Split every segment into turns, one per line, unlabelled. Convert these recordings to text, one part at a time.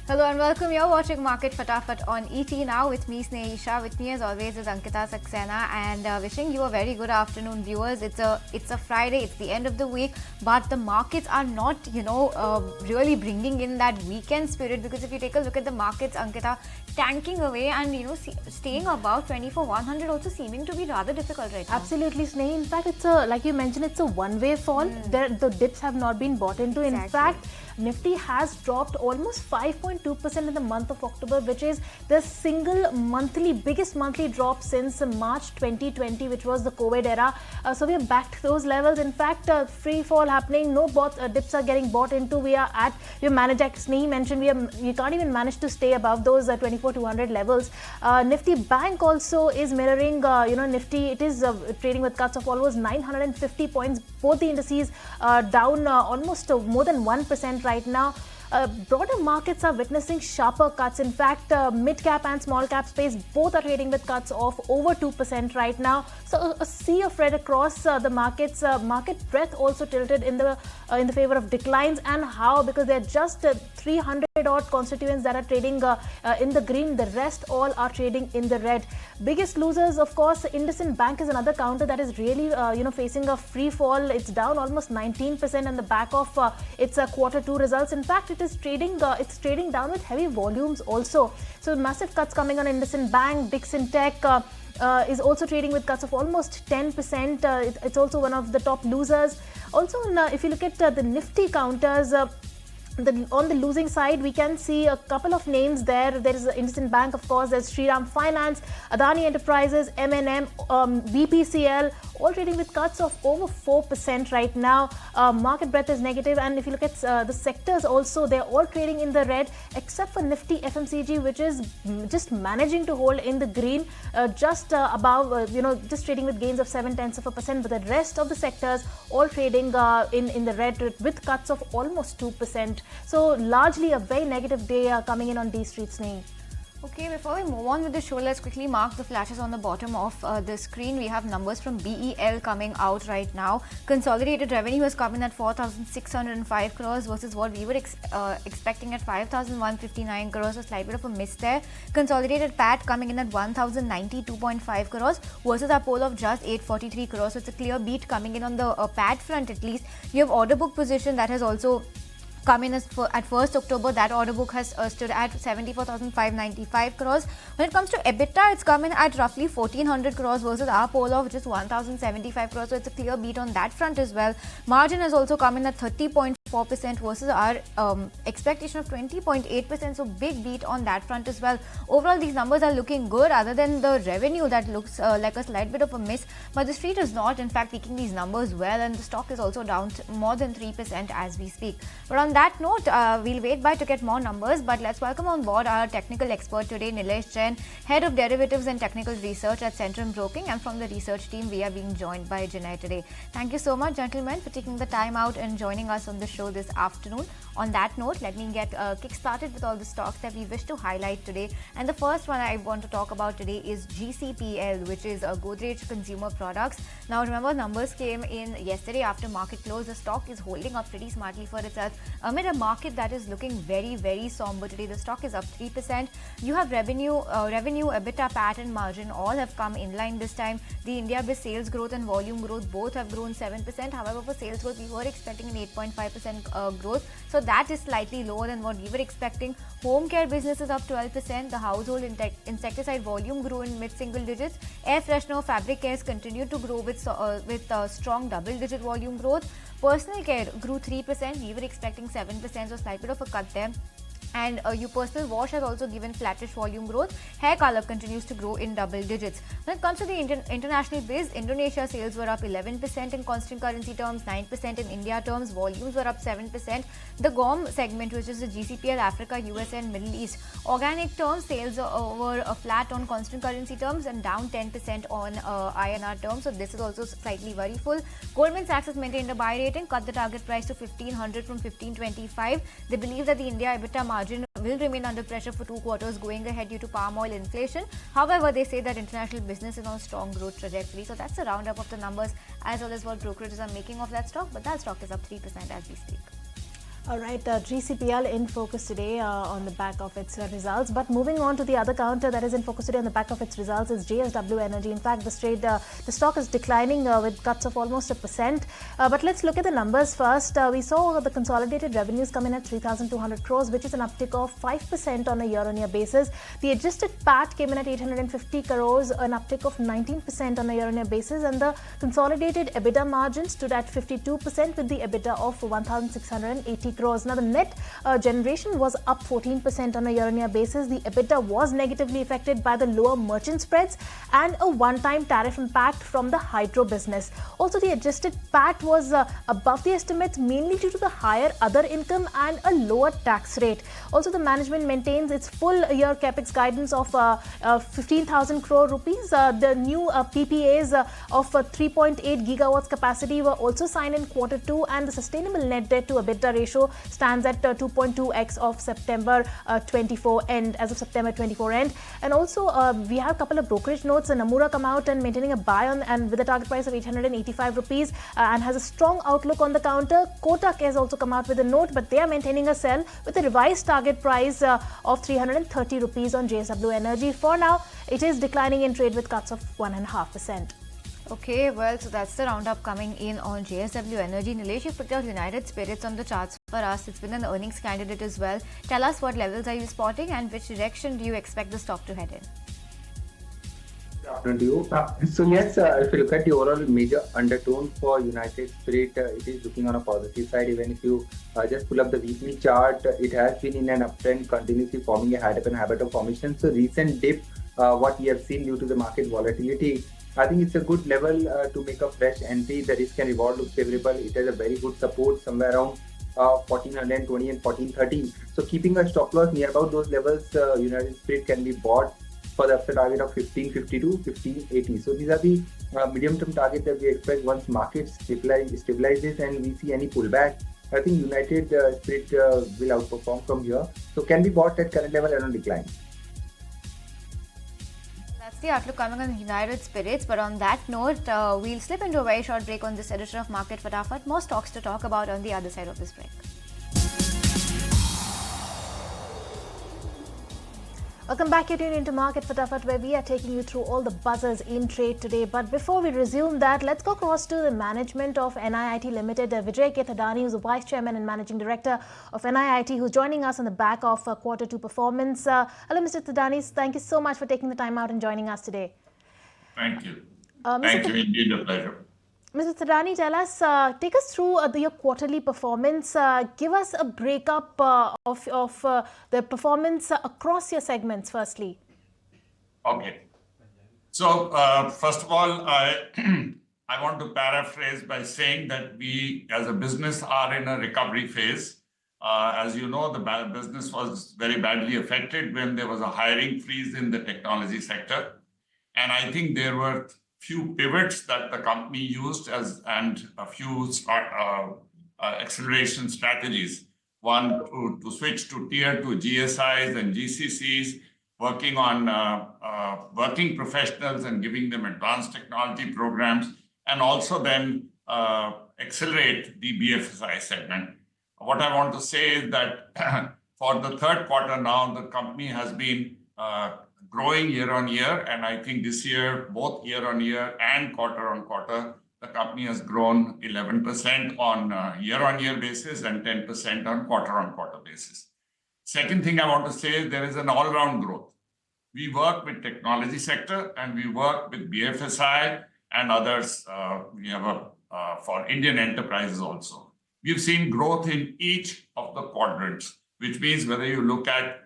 Hello and welcome. You're watching Market Fatafat on ET now with me, Snehisha. With me as always is Ankita Saxena, and wishing you a very good afternoon, viewers. It's a Friday. It's the end of the week, but the markets are not, really bringing in that weekend spirit, because if you take a look at the markets, Ankita, tanking away and staying above 24,100 also seeming to be rather difficult right now.
Absolutely, Snehi. In fact, it's like you mentioned, it's a one-way fall. The dips have not been bought into.
Exactly.
In fact, Nifty has dropped almost 5.2% in the month of October, which is the biggest monthly drop since March 2020, which was the COVID era. So we are back to those levels. In fact, free fall happening. No dips are getting bought into. We are at your manager Snehi mentioned. We can't even manage to stay above those 24,200 levels. Nifty Bank also is mirroring. Nifty, it is trading with cuts of almost 950 points. Both the indices down almost more than 1% right now. Broader markets are witnessing sharper cuts. In fact, mid-cap and small-cap space both are trading with cuts of over 2% right now. So a sea of red across the markets. Market breadth also tilted in the favor of declines. And how? Because there are just 300 odd constituents that are trading in the green. The rest all are trading in the red. Biggest losers, of course, IndusInd Bank is another counter that is really facing a free fall. It's down almost 19% on the back of its quarter two results. In fact, it is trading down with heavy volumes also. So massive cuts coming on IndusInd Bank. Dixon Tech is also trading with cuts of almost 10%. It's also one of the top losers. Also, if you look at the Nifty counters, on the losing side, we can see a couple of names there. There is IndusInd Bank, of course. There's Shriram Finance, Adani Enterprises, M&M, BPCL, all trading with cuts of over 4% right now. Market breadth is negative, and if you look at the sectors also, they're all trading in the red, except for Nifty FMCG, which is just managing to hold in the green, just above, just trading with gains of 0.7%. But the rest of the sectors all trading in the red with cuts of almost 2%. So largely a very negative day coming in on D Street, Snehi.
Okay, before we move on with the show, let's quickly mark the flashes on the bottom of the screen. We have numbers from BEL coming out right now. Consolidated revenue has come in at 4,605 crores versus what we were expecting at 5,159 crores. A slight bit of a miss there. Consolidated PAT coming in at 1,092.5 crores versus our poll of just 843 crores. So it's a clear beat coming in on the PAT front at least. You have order book position that has also come in at 1st October. That order book has stood at 74,595 crores. When it comes to EBITDA, it's come in at roughly 1,400 crores versus our poll of just 1,075 crores. So it's a clear beat on that front as well. Margin has also come in at 30.4% versus our expectation of 20.8%. So big beat on that front as well. Overall, these numbers are looking good, other than the revenue that looks like a slight bit of a miss. But the street is not, in fact, taking these numbers well, and the stock is also down more than 3% as we speak. But on that note, we'll wait to get more numbers, but let's welcome on board our technical expert today, Nilesh Jain, Head of Derivatives and Technical Research at Centrum Broking, and from the research team we are being joined by Jain today. Thank you so much, gentlemen, for taking the time out and joining us on the show this afternoon. On that note, let me get kick-started with all the stocks that we wish to highlight today. And the first one I want to talk about today is GCPL, which is Godrej Consumer Products. Now remember, numbers came in yesterday after market close. The stock is holding up pretty smartly for itself amid a market that is looking very, very somber today. The stock is up 3%. You have revenue, EBITDA, PAT and margin all have come in line this time. The India-based sales growth and volume growth both have grown 7%. However, for sales growth, we were expecting an 8.5% growth. So that is slightly lower than what we were expecting. Home care business is up 12%. The household insecticide volume grew in mid-single digits. Air freshener, fabric cares continued to grow with strong double-digit volume growth. Personal care grew 3%. We were expecting 7%, so slight bit of a cut there. And your personal wash has also given flattish volume growth. Hair color continues to grow in double digits. When it comes to the international biz, Indonesia sales were up 11% in constant currency terms, 9% in India terms. Volumes were up 7%. The GOM segment, which is the GCPL, Africa, US and Middle East, organic terms, sales were flat on constant currency terms and down 10% on INR terms. So this is also slightly worryful. Goldman Sachs has maintained a buy rating, cut the target price to 1,500 from 1,525. They believe that the India EBITDA margin will remain under pressure for 2 quarters going ahead due to palm oil inflation. However, they say that international business is on a strong growth trajectory. So that's a roundup of the numbers as well as what brokerages are making of that stock. But that stock is up 3% as we speak.
All right, GCPL in focus today on the back of its results. But moving on to the other counter that is in focus today on the back of its results is JSW Energy. In fact, the stock is declining with cuts of almost 1%. But let's look at the numbers first. We saw the consolidated revenues come in at 3,200 crores, which is an uptick of 5% on a year-on-year basis. The adjusted PAT came in at 850 crores, an uptick of 19% on a year-on-year basis, and the consolidated EBITDA margin stood at 52% with the EBITDA of 1,680 crores. Now, the net generation was up 14% on a year-on-year basis. The EBITDA was negatively affected by the lower merchant spreads and a one-time tariff impact from the hydro business. Also, the adjusted PAT was above the estimates, mainly due to the higher other income and a lower tax rate. Also, the management maintains its full-year capex guidance of 15,000 crore rupees. The new PPAs of 3.8 gigawatts capacity were also signed in Q2, and the sustainable net debt to EBITDA ratio stands at 2.2x of September 24 end, as of September 24 end. And also, we have a couple of brokerage notes. Nomura come out and maintaining a buy on and with a target price of 885 rupees and has a strong outlook on the counter. Kotak has also come out with a note, but they are maintaining a sell with a revised target price of 330 rupees on JSW Energy. For now, it is declining in trade with cuts of 1.5%.
Okay, well, so that's the roundup coming in on JSW Energy. Nilesh, you put out United Spirits on the charts for us. It's been an earnings candidate as well. Tell us what levels are you spotting and which direction do you expect the stock to head in?
Good afternoon to you. So yes, if you look at the overall major undertone for United Spirit, it is looking on a positive side. Even if you just pull up the weekly chart, it has been in an uptrend, continuously forming a habit of formation. So recent dip, what we have seen due to the market volatility, I think it's a good level to make a fresh entry. The risk and reward looks favorable. It has a very good support somewhere around 1420 and 1430. So keeping a stop loss near about those levels, United Spirit can be bought for the upside target of 1552, 1580. So these are the medium-term targets that we expect once market stabilizes and we see any pullback. I think United Spirit will outperform from here. So can be bought at current level and on decline.
That's the outlook coming on United Spirits. But on that note, we'll slip into a very short break on this edition of Market Fatafat. More stocks to talk about on the other side of this break.
Welcome back. You're tuned into Market Fatafat, where we are taking you through all the buzzers in trade today. But before we resume that, let's go across to the management of NIIT Limited. Vijay K. Thadani, who's the Vice Chairman and Managing Director of NIIT, who's joining us on the back of Q2 performance. Hello, Mr. Thadani. Thank you so much for taking the time out and joining us today.
Thank you. Thank you. Indeed, a pleasure.
Mr. Thadani, tell us, take us through your quarterly performance. Give us a breakup of the performance across your segments, firstly.
Okay. So, first of all, I want to paraphrase by saying that we, as a business, are in a recovery phase. As you know, the business was very badly affected when there was a hiring freeze in the technology sector. And I think there were few pivots that the company used and a few acceleration strategies. One, to switch to tier 2 GSIs and GCCs, working on working professionals and giving them advanced technology programs, and also then accelerate the BFSI segment. What I want to say is that for the third quarter now, the company has been growing year on year, and I think this year, both year on year and quarter on quarter, the company has grown 11% on year basis and 10% on quarter basis. Second thing I want to say is there is an all-round growth. We work with technology sector and we work with BFSI and others. We have for Indian enterprises also. We've seen growth in each of the quadrants, which means whether you look at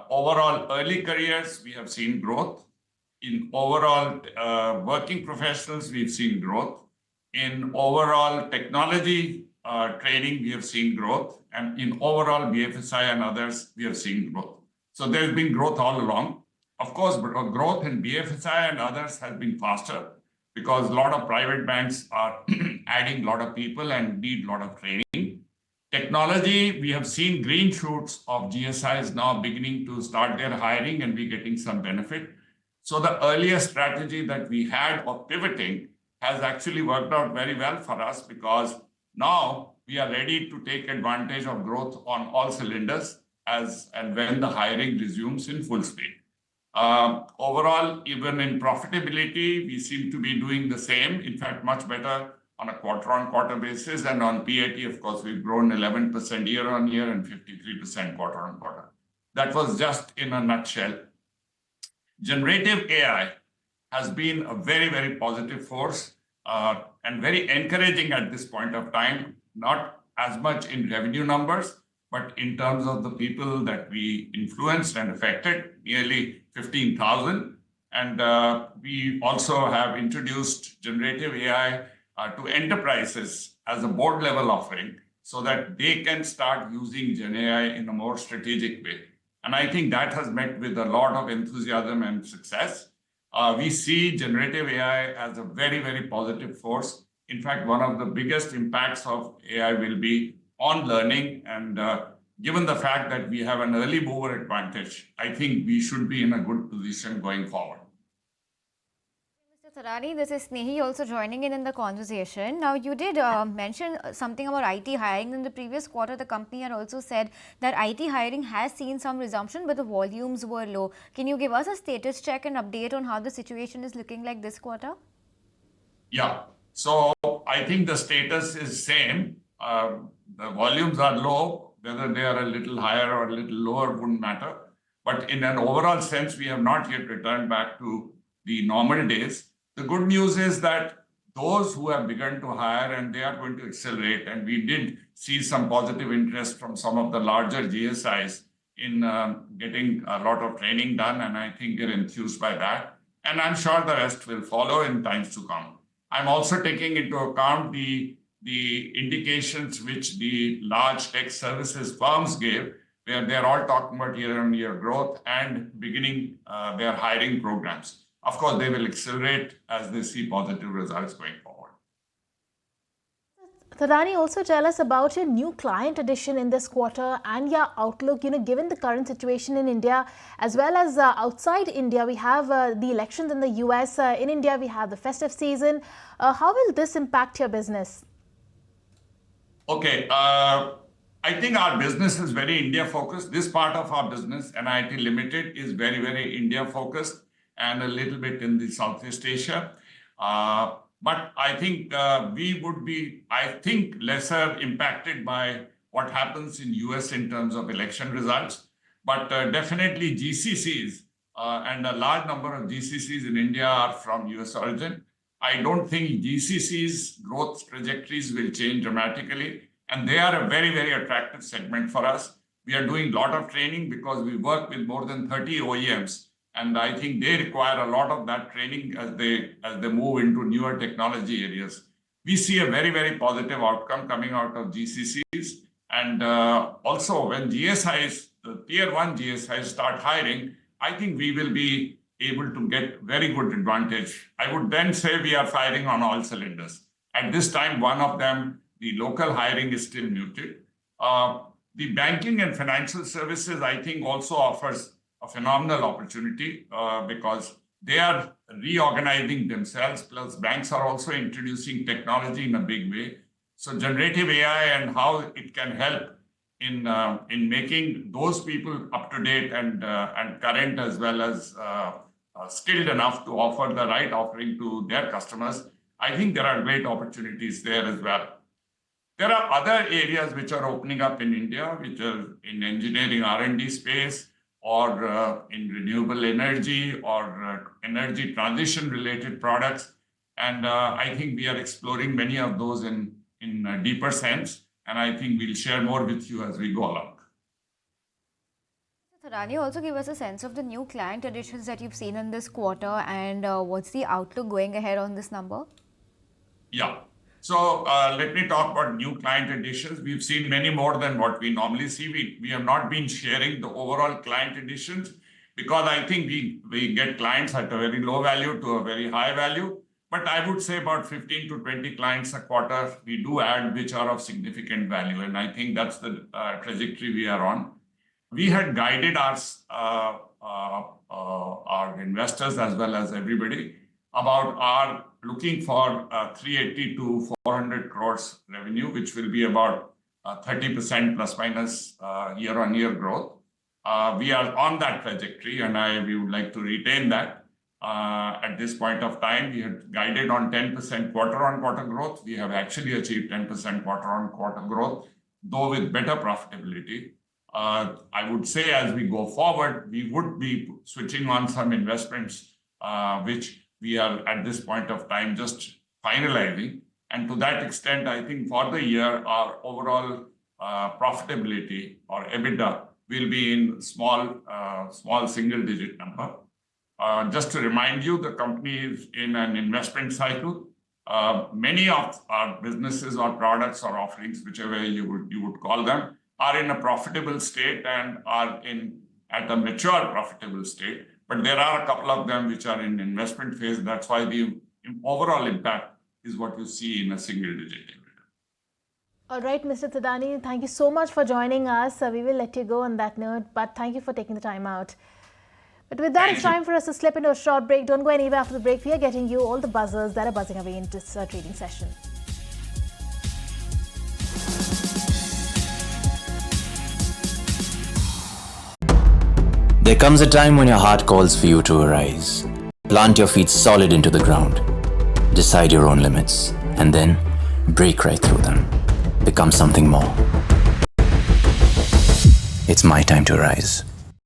overall early careers, we have seen growth. In overall working professionals, we've seen growth. In overall technology training, we have seen growth. And in overall BFSI and others, we have seen growth. So there's been growth all along. Of course, growth in BFSI and others has been faster because a lot of private banks are adding a lot of people and need a lot of training. Technology, we have seen green shoots of GSIs now beginning to start their hiring and we're getting some benefit. So the earlier strategy that we had of pivoting has actually worked out very well for us because Now we are ready to take advantage of growth on all cylinders as and when the hiring resumes in full speed. Overall, even in profitability, we seem to be doing the same. In fact, much better on a quarter-on-quarter basis. And on PAT, of course, we've grown 11% year-on-year and 53% quarter-on-quarter. That was just in a nutshell. Generative AI has been a very, very positive force and very encouraging at this point of time, not as much in revenue numbers, but in terms of the people that we influenced and affected, nearly 15,000. And we also have introduced generative AI to enterprises as a board level offering so that they can start using Gen AI in a more strategic way. And I think that has met with a lot of enthusiasm and success. We see generative AI as a very, very positive force. In fact, one of the biggest impacts of AI will be on learning. And given the fact that we have an early mover advantage, I think we should be in a good position going forward.
Mr. Thadani, this is Snehi also joining in the conversation. Now, you did mention something about IT hiring. In the previous quarter, the company had also said that IT hiring has seen some resumption, but the volumes were low. Can you give us a status check and update on how the situation is looking like this quarter?
Yeah. So I think the status is same. The volumes are low. Whether they are a little higher or a little lower wouldn't matter. But in an overall sense, we have not yet returned back to the normal days. The good news is that those who have begun to hire, and they are going to accelerate, and we did see some positive interest from some of the larger GSIs in getting a lot of training done, and I think they're enthused by that. And I'm sure the rest will follow in times to come. I'm also taking into account the indications which the large tech services firms gave, where they're all talking about year-on-year growth and beginning their hiring programs. Of course, they will accelerate as they see positive results going forward.
Thadani, also tell us about your new client addition in this quarter and your outlook, given the current situation in India, as well as outside India. We have the elections in the US. In India, we have the festive season. How will this impact your business?
Okay. I think our business is very India-focused. This part of our business, NIIT Limited, is very, very India-focused and a little bit in the Southeast Asia. But I think we would be, lesser impacted by what happens in US in terms of election results. But definitely GCCs and a large number of GCCs in India are from US origin. I don't think GCCs' growth trajectories will change dramatically. And they are a very, very attractive segment for us. We are doing a lot of training because we work with more than 30 OEMs. And I think they require a lot of that training as they move into newer technology areas. We see a very, very positive outcome coming out of GCCs. And also when GSIs, the tier 1 GSIs start hiring, I think we will be able to get very good advantage. I would then say we are firing on all cylinders. At this time, one of them, the local hiring is still muted. The banking and financial services, I think, also offers a phenomenal opportunity because they are reorganizing themselves, plus banks are also introducing technology in a big way. So generative AI and how it can help in making those people up to date and current, as well as skilled enough to offer the right offering to their customers. I think there are great opportunities there as well. There are other areas which are opening up in India, which are in engineering R&D space, or in renewable energy, or energy transition related products. And I think we are exploring many of those in a deeper sense. And I think we'll share more with you as we go along.
Thadani, also give us a sense of the new client additions that you've seen in this quarter, and what's the outlook going ahead on this number?
Yeah. So let me talk about new client additions. We've seen many more than what we normally see. We have not been sharing the overall client additions because I think we get clients at a very low value to a very high value. But I would say about 15 to 20 clients a quarter we do add, which are of significant value. And I think that's the trajectory we are on. We had guided our investors as well as everybody about our looking for 380 to 400 crores revenue, which will be about 30% plus minus year-on-year growth. We are on that trajectory, and we would like to retain that. At this point of time, we had guided on 10% quarter-on-quarter growth. We have actually achieved 10% quarter-on-quarter growth, though with better profitability. I would say as we go forward, we would be switching on some investments, which we are at this point of time just finalizing. And to that extent, I think for the year, our overall profitability or EBITDA will be in small single-digit number. Just to remind you, the company is in an investment cycle. Many of our businesses or products or offerings, whichever you would call them, are in a profitable state and are at a mature profitable state. But there are a couple of them which are in investment phase. That's why the overall impact is what you see in a single-digit.
All right, Mr. Thadani, thank you so much for joining us. We will let you go on that note, but thank you for taking the time out. But with that, it's time for us to slip into a short break. Don't go anywhere after the break. We are getting you all the buzzers that are buzzing away in this trading session.
There comes a time when your heart calls for you to arise. Plant your feet solid into the ground. Decide your own limits. And then break right through them. Become something more. It's my time to rise.